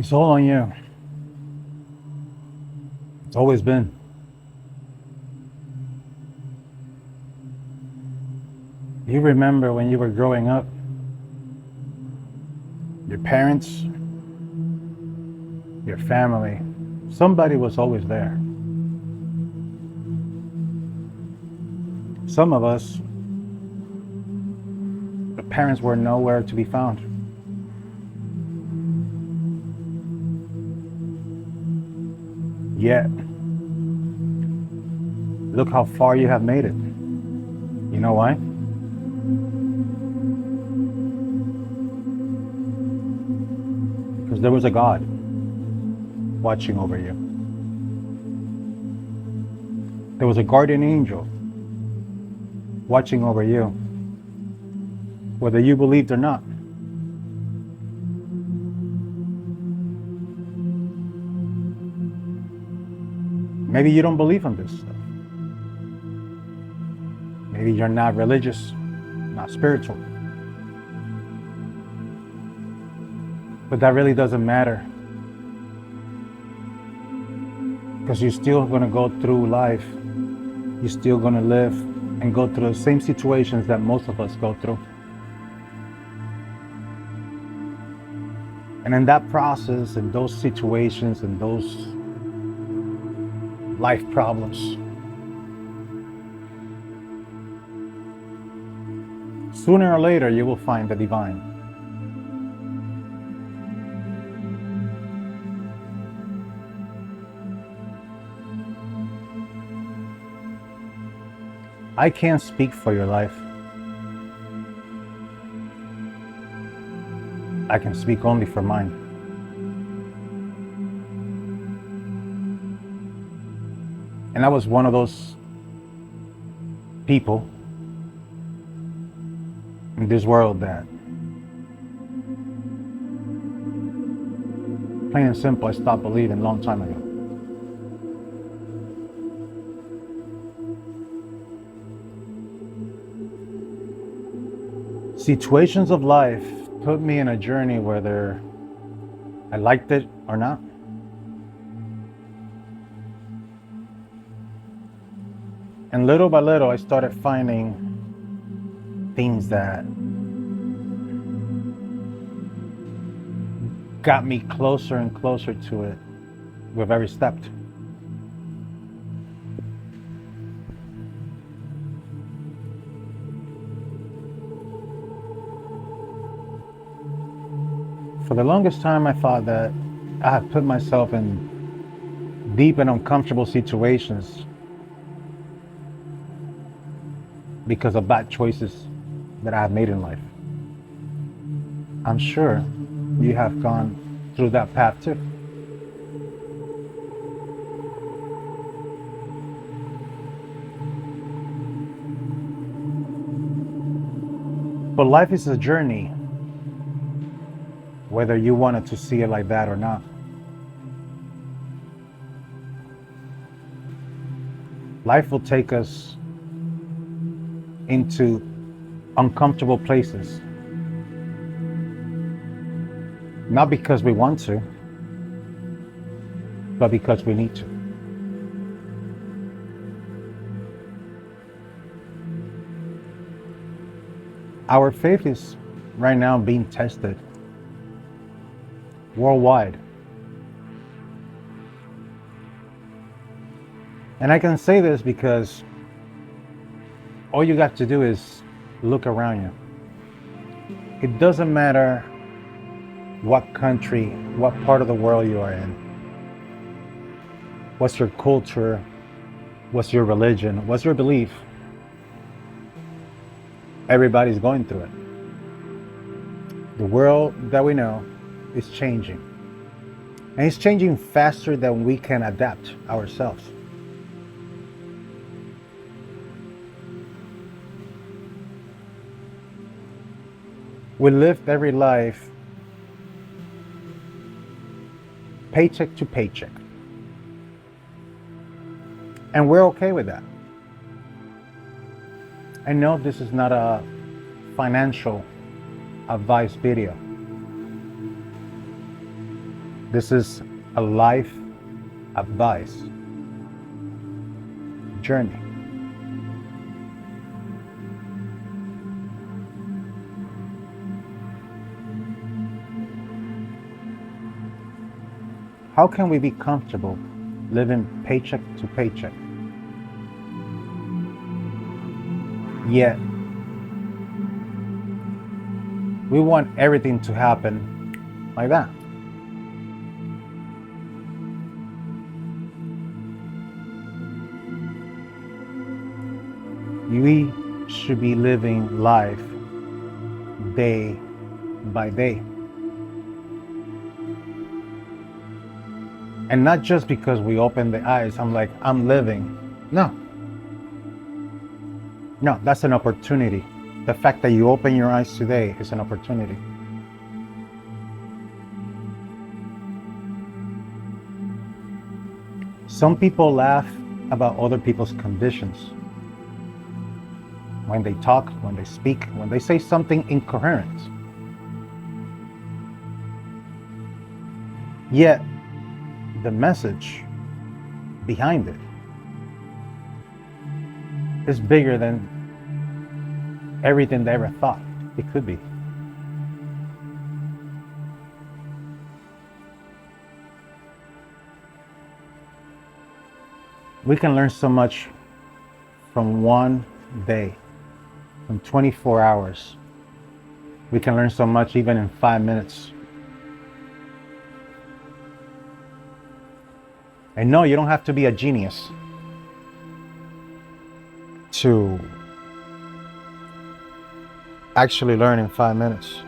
It's all on you. It's always been. You remember when you were growing up, your parents, your family, somebody was always there. Some of us, the parents were nowhere to be found. Yet, look how far you have made it. You know why? Because there was a God watching over you. There was a guardian angel watching over you, whether you believed or not. Maybe you don't believe in this stuff. Maybe you're not religious, not spiritual. But that really doesn't matter. Because you're still going to go through life. You're still going to live and go through the same situations that most of us go through. And in that process, in those situations, in those life problems, sooner or later you will find the divine. I can't speak for your life. I can speak only for mine. And I was one of those people in this world that, plain and simple, I stopped believing a long time ago. Situations of life put me in a journey whether I liked it or not. And little by little, I started finding things that got me closer and closer to it with every step. For the longest time, I thought that I had put myself in deep and uncomfortable situations because of bad choices that I have made in life. I'm sure you have gone through that path too. But life is a journey, whether you wanted to see it like that or not. Life will take us into uncomfortable places. Not because we want to, but because we need to. Our faith is right now being tested worldwide. And I can say this because all you got to do is look around you. It doesn't matter what country, what part of the world you are in, what's your culture, what's your religion, what's your belief. Everybody's going through it. The world that we know is changing. And it's changing faster than we can adapt ourselves. We live every life paycheck to paycheck. And we're okay with that. I know this is not a financial advice video. This is a life advice journey. How can we be comfortable living paycheck to paycheck, yet we want everything to happen like that? We should be living life day by day. And not just because we open the eyes, I'm like, I'm living. No, no, that's an opportunity. The fact that you open your eyes today is an opportunity. Some people laugh about other people's conditions when they talk, when they speak, when they say something incoherent. Yet, the message behind it is bigger than everything they ever thought it could be. We can learn so much from one day, from 24 hours. We can learn so much even in 5 minutes. And no, you don't have to be a genius to actually learn in 5 minutes.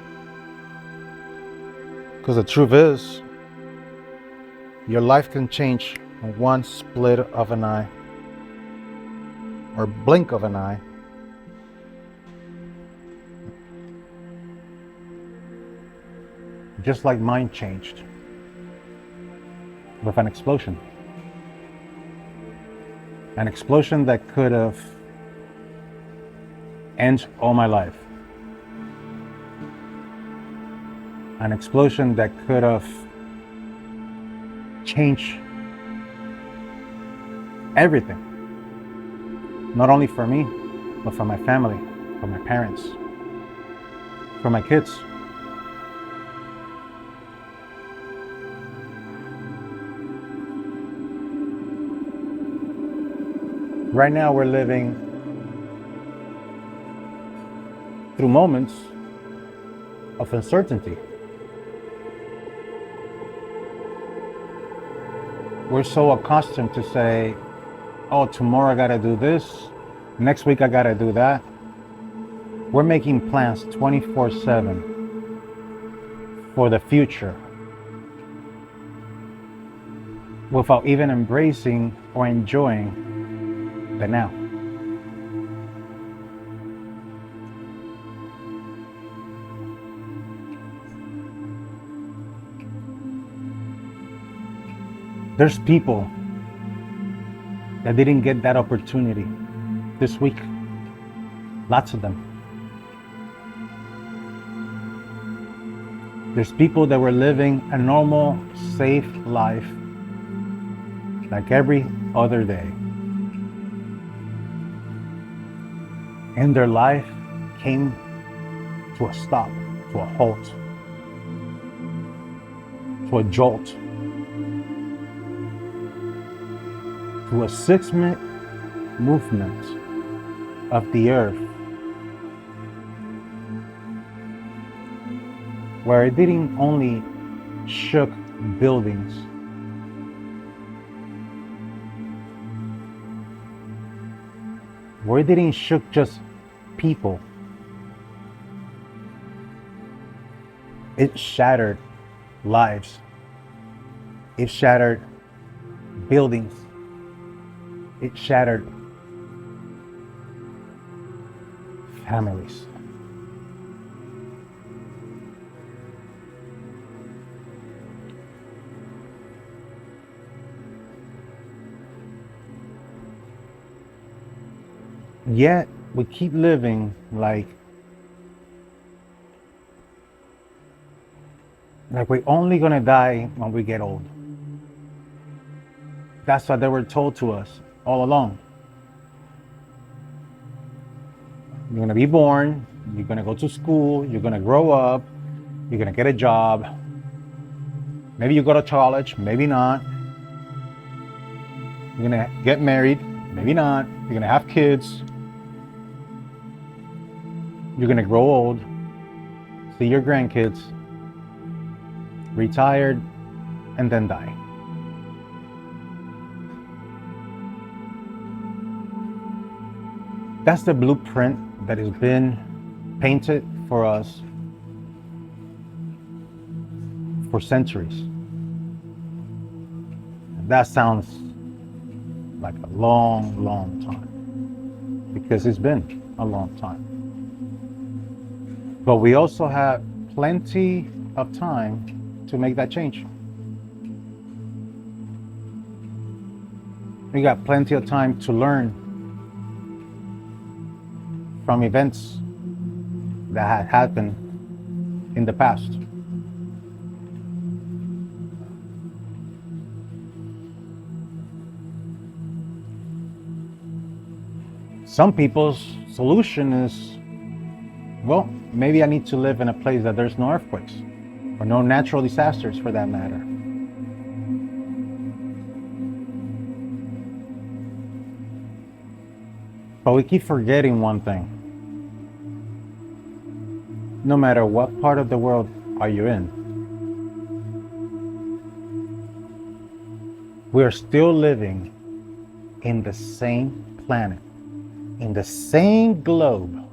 Because the truth is, your life can change in one split of an eye or blink of an eye. Just like mine changed with an explosion. An explosion that could have ended all my life. An explosion that could have changed everything. Not only for me, but for my family, for my parents, for my kids. Right now we're living through moments of uncertainty. We're so accustomed to say, oh, tomorrow I gotta do this, next week I gotta do that. We're making plans 24/7 for the future without even embracing or enjoying the now. There's people that didn't get that opportunity this week. Lots of them. There's people that were living a normal, safe life like every other day. And their life came to a stop, to a halt, to a jolt, to a 6-minute movement of the earth where it didn't only shook buildings, where it didn't shook just people. It shattered lives. It shattered buildings. It shattered families. Yet we keep living like Like we're only gonna die when we get old. That's what they were told to us all along. You're gonna be born, you're gonna go to school, you're gonna grow up, you're gonna get a job. Maybe you go to college, maybe not. You're gonna get married, maybe not. You're gonna have kids. You're gonna grow old, see your grandkids, retired, and then die. That's the blueprint that has been painted for us for centuries. That sounds like a long, long time because it's been a long time. But we also have plenty of time to make that change. We got plenty of time to learn from events that had happened in the past. Some people's solution is, well, maybe I need to live in a place that there's no earthquakes or no natural disasters for that matter. But we keep forgetting one thing. No matter what part of the world are you in, we are still living in the same planet, in the same globe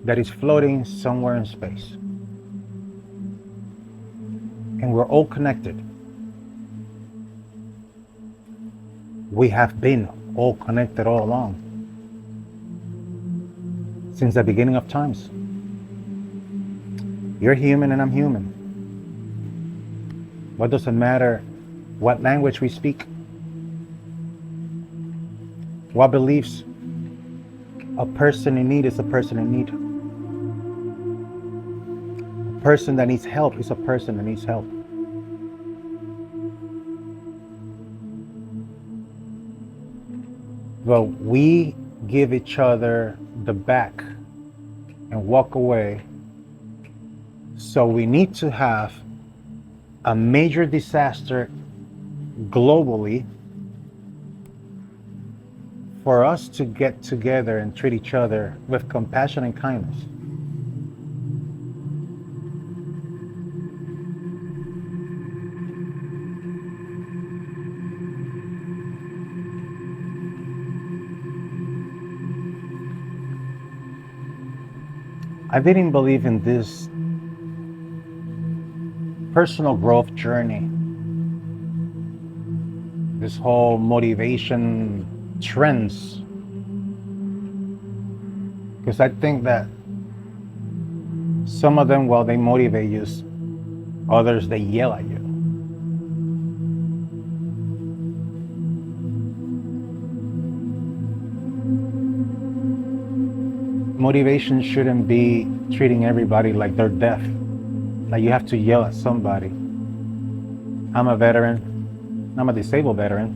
that is floating somewhere in space. And we're all connected. We have been all connected all along, since the beginning of times. You're human and I'm human. What does it matter what language we speak? What beliefs? A person in need is a person in need. A person that needs help is a person that needs help. But we give each other the back and walk away. So we need to have a major disaster globally for us to get together and treat each other with compassion and kindness. I didn't believe in this personal growth journey, this whole motivation trends, because I think that some of them, while they motivate you, others they yell at you. Motivation shouldn't be treating everybody like they're deaf, like you have to yell at somebody. I'm a veteran. I'm a disabled veteran.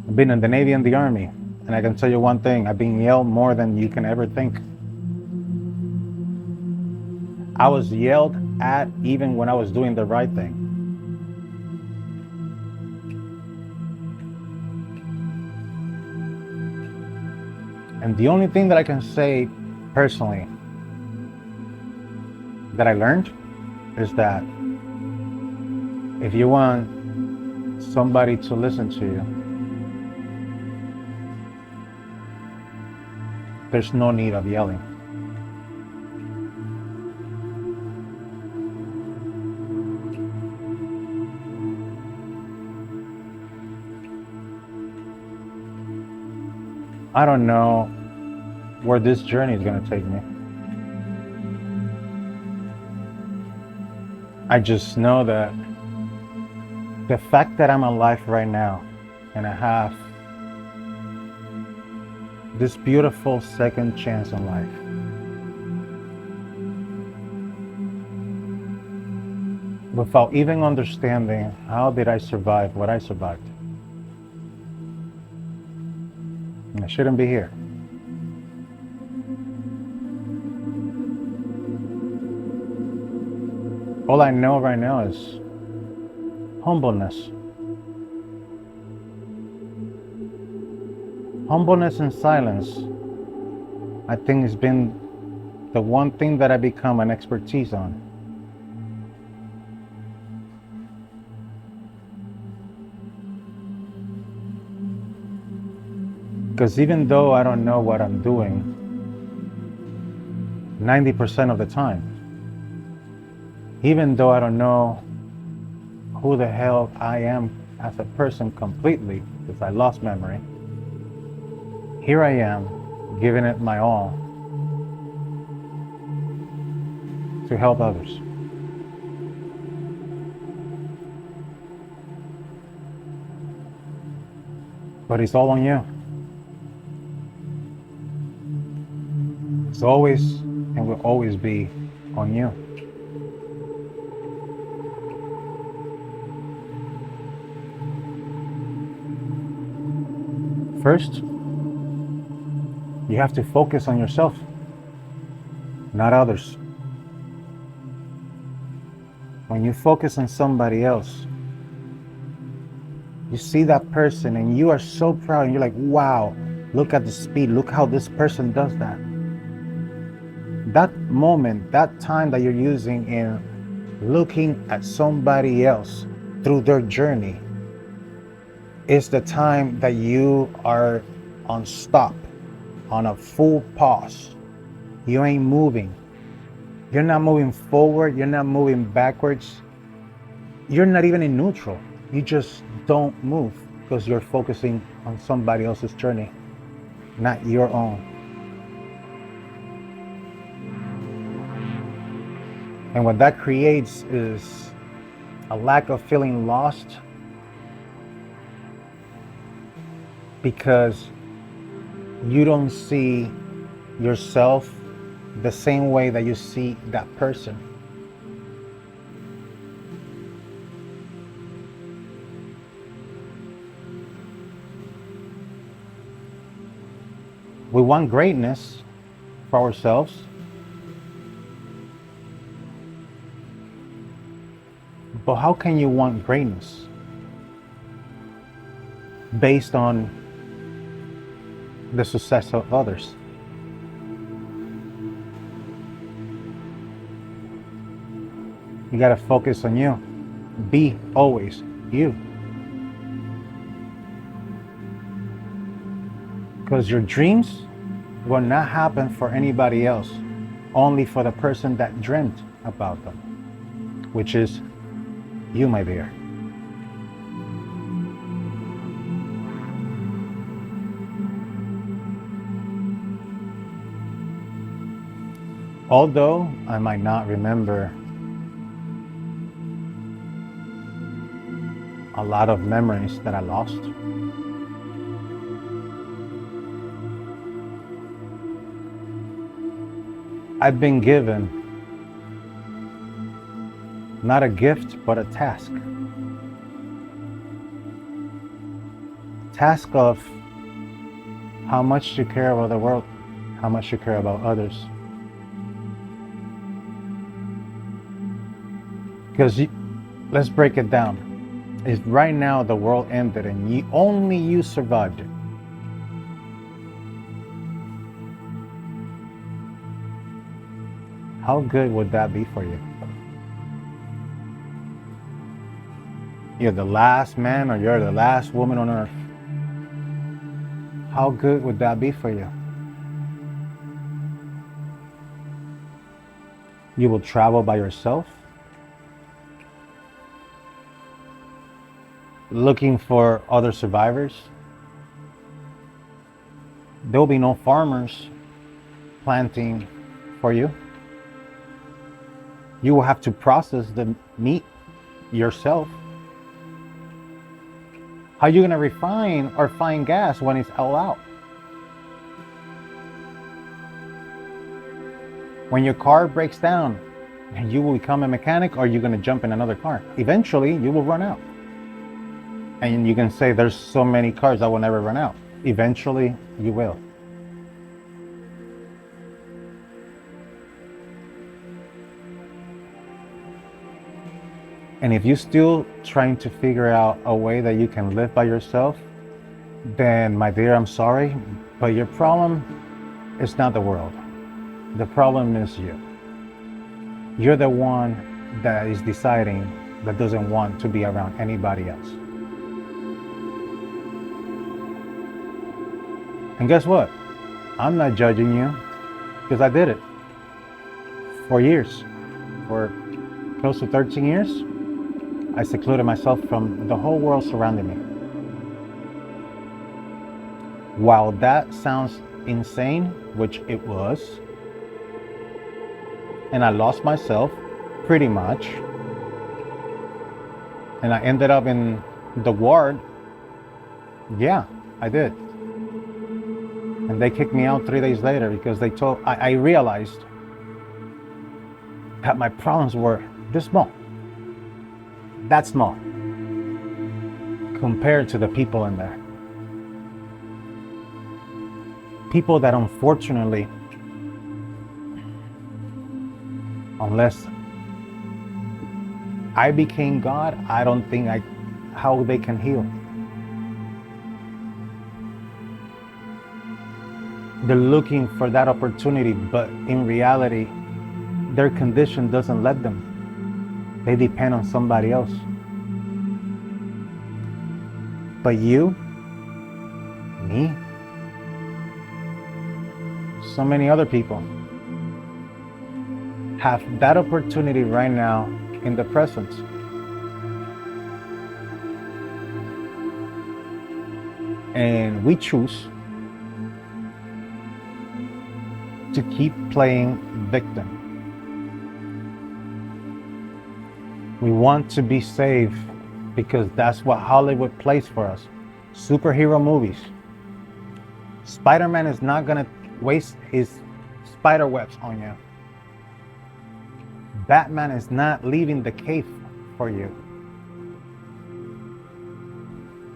I've been in the Navy and the Army, and I can tell you one thing, I've been yelled more than you can ever think. I was yelled at even when I was doing the right thing. And the only thing that I can say personally that I learned is that if you want somebody to listen to you, there's no need of yelling. I don't know where this journey is going to take me. I just know that the fact that I'm alive right now and I have this beautiful second chance in life without even understanding how did I survive what I survived. And I shouldn't be here. All I know right now is humbleness. Humbleness and silence, I think, has been the one thing that I become an expertise on. Because even though I don't know what I'm doing 90% of the time, even though I don't know who the hell I am as a person completely, because I lost memory, here I am giving it my all to help others. But it's all on you. It's always and will always be on you. First, you have to focus on yourself, not others. When you focus on somebody else, you see that person and you are so proud and you're like, wow, look at the speed, look how this person does that. That moment, that time that you're using in looking at somebody else through their journey is the time that you are on stop, on a full pause. You ain't moving. You're not moving forward. You're not moving backwards. You're not even in neutral. You just don't move because you're focusing on somebody else's journey, not your own. And what that creates is a lack of feeling lost, because you don't see yourself the same way that you see that person. We want greatness for ourselves, but how can you want greatness based on the success of others? You got to focus on you. Be always you. Because your dreams will not happen for anybody else, only for the person that dreamt about them, which is you, my dear. Although I might not remember a lot of memories that I lost, I've been given not a gift, but a task. Task of how much you care about the world, how much you care about others. Because let's break it down. If right now the world ended and only you survived it, how good would that be for you? You're the last man or you're the last woman on earth. How good would that be for you? You will travel by yourself, looking for other survivors. There will be no farmers planting for you. You will have to process the meat yourself. How are you going to refine or find gas when it's all out? When your car breaks down, you will become a mechanic or you're going to jump in another car. Eventually, you will run out. And you can say, there's so many cars that will never run out. Eventually, you will. And if you're still trying to figure out a way that you can live by yourself, then my dear, I'm sorry, but your problem is not the world. The problem is you. You're the one that is deciding that doesn't want to be around anybody else. And guess what? I'm not judging you because I did it for years. For close to 13 years, I secluded myself from the whole world surrounding me. While that sounds insane, which it was, and I lost myself pretty much, and I ended up in the ward, yeah, I did. And they kicked me out 3 days later because I realized that my problems were this small, that small, compared to the people in there. People that unfortunately, unless I became God, I don't think how they can heal. They're looking for that opportunity, but in reality, their condition doesn't let them. They depend on somebody else. But you, me, so many other people have that opportunity right now in the present. And we choose to keep playing victim. We want to be safe because that's what Hollywood plays for us. Superhero movies. Spider-Man is not gonna waste his spider webs on you. Batman is not leaving the cave for you.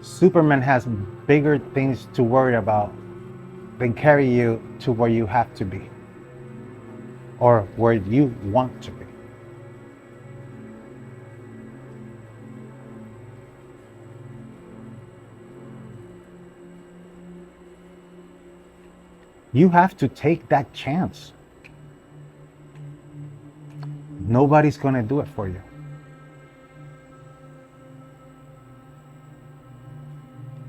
Superman has bigger things to worry about than carry you to where you have to be or where you want to be. You have to take that chance. Nobody's gonna do it for you.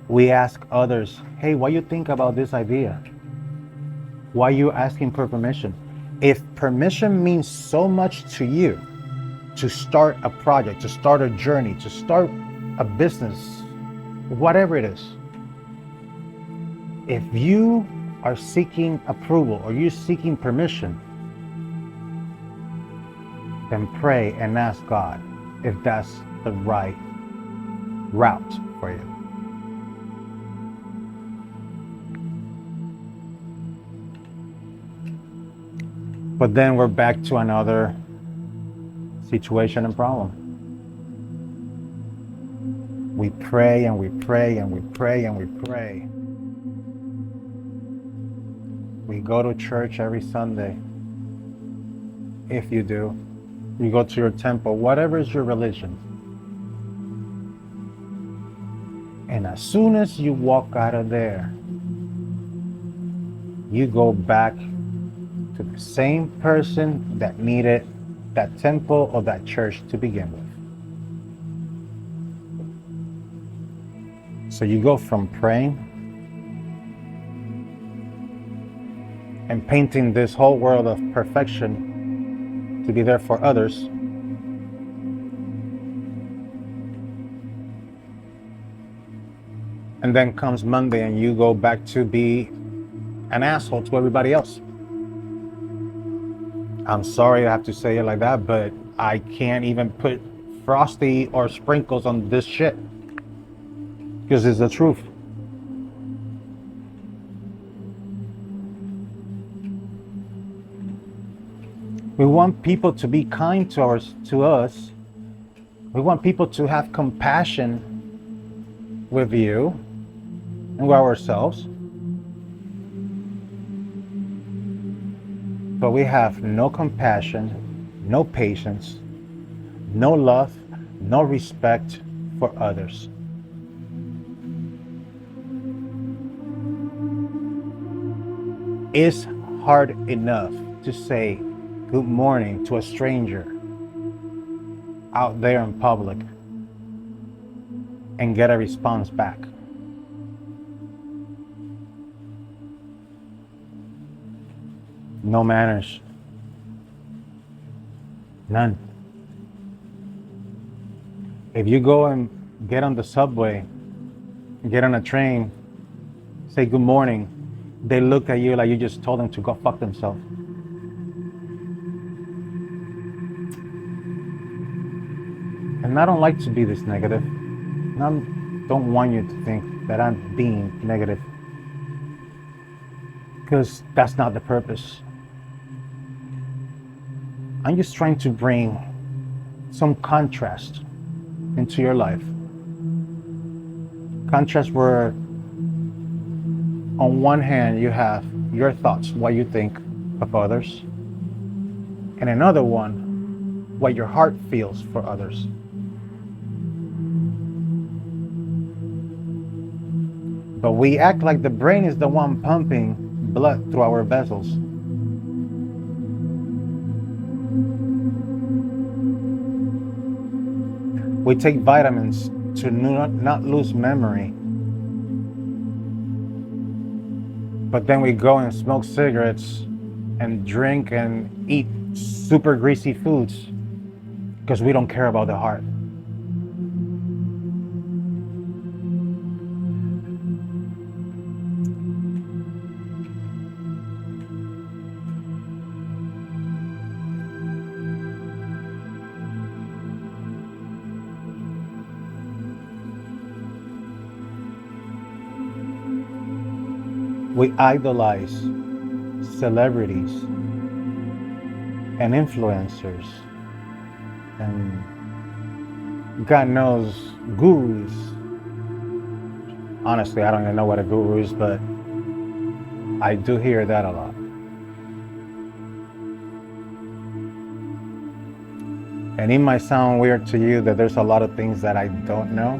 We ask others, hey, what do you think about this idea? Why are you asking for permission? If permission means so much to you to start a project, to start a journey, to start a business, whatever it is, if you are seeking approval or you're seeking permission, then pray and ask God if that's the right route for you. But then we're back to another situation and problem. We pray and we pray and we pray and we pray. We go to church every Sunday. If you do, you go to your temple, whatever is your religion. And as soon as you walk out of there, you go back to the same person that needed that temple or that church to begin with. So you go from praying and painting this whole world of perfection to be there for others, and then comes Monday and you go back to be an asshole to everybody else. I'm sorry I have to say it like that, but I can't even put frosty or sprinkles on this shit because it's the truth. We want people to be kind to us. We want people to have compassion with you and with ourselves. But we have no compassion, no patience, no love, no respect for others. It's hard enough to say good morning to a stranger out there in public and get a response back. No manners. None. If you go and get on the subway, get on a train, say good morning, they look at you like you just told them to go fuck themselves. And I don't like to be this negative. And I don't want you to think that I'm being negative, because that's not the purpose. I'm just trying to bring some contrast into your life. Contrast where on one hand you have your thoughts, what you think of others, and another one, what your heart feels for others. But we act like the brain is the one pumping blood through our vessels. We take vitamins to not lose memory. But then we go and smoke cigarettes and drink and eat super greasy foods because we don't care about the heart. We idolize celebrities and influencers and God knows gurus. Honestly, I don't even know what a guru is, but I do hear that a lot. And it might sound weird to you that there's a lot of things that I don't know.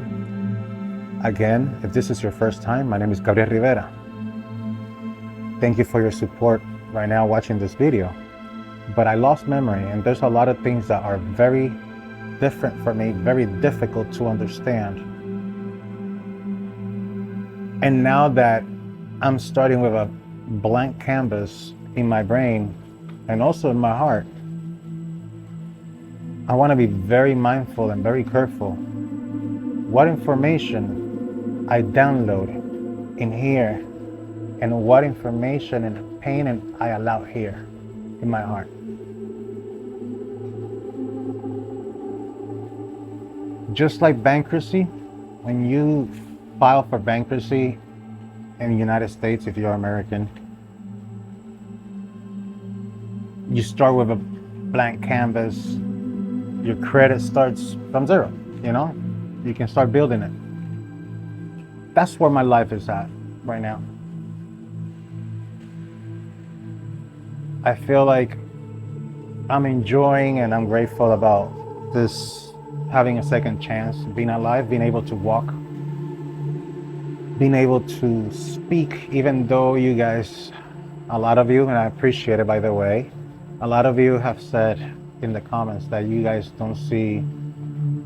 Again, if this is your first time, my name is Gabriel Rivera. Thank you for your support right now watching this video. But I lost memory, and there's a lot of things that are very different for me, very difficult to understand. And now that I'm starting with a blank canvas in my brain and also in my heart, I want to be very mindful and very careful what information I download in here and what information and pain I allow here in my heart. Just like bankruptcy, when you file for bankruptcy in the United States, if you're American, you start with a blank canvas. Your credit starts from zero, You can start building it. That's where my life is at right now. I feel like I'm enjoying and I'm grateful about this, having a second chance, being alive, being able to walk, being able to speak, even though you guys, a lot of you, and I appreciate it by the way, a lot of you have said in the comments that you guys don't see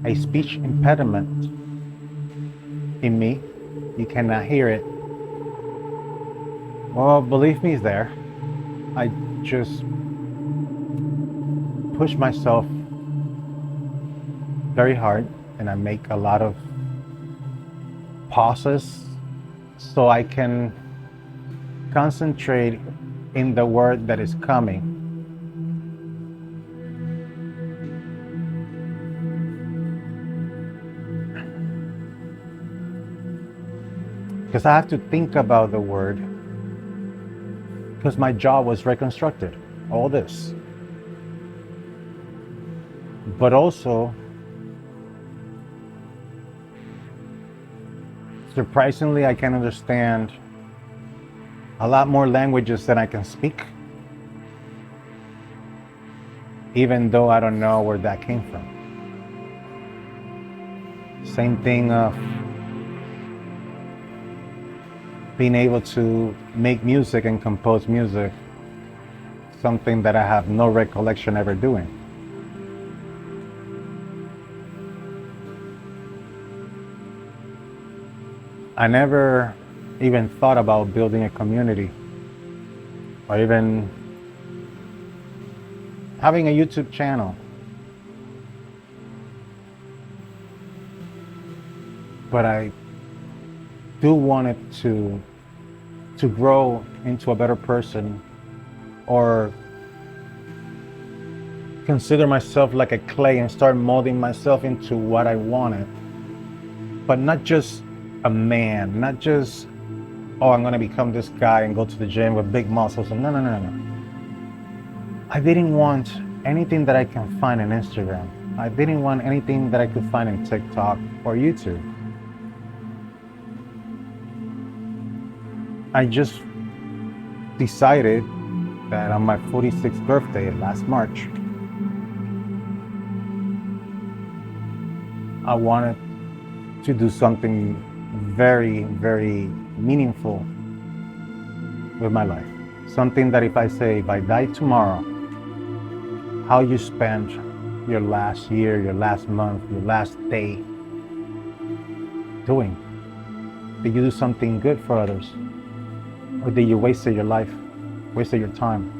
a speech impediment in me. You cannot hear it. Well, believe me, it's there. I just push myself very hard and I make a lot of pauses so I can concentrate in the word that is coming. Because I have to think about the word, because my jaw was reconstructed, all this. But also, surprisingly, I can understand a lot more languages than I can speak, even though I don't know where that came from. Same thing of being able to make music and compose music, something that I have no recollection ever doing. I never even thought about building a community or even having a YouTube channel. But I do want it to grow into a better person, or consider myself like a clay and start molding myself into what I wanted. But not just a man, not just, oh, I'm gonna become this guy and go to the gym with big muscles. No, no, no, no. I didn't want anything that I can find on Instagram. I didn't want anything that I could find in TikTok or YouTube. I just decided that on my 46th birthday last March, I wanted to do something very, very meaningful with my life. Something that if I die tomorrow, how you spent your last year, your last month, your last day doing. Did you do something good for others? Or did you waste your life, wasted your time?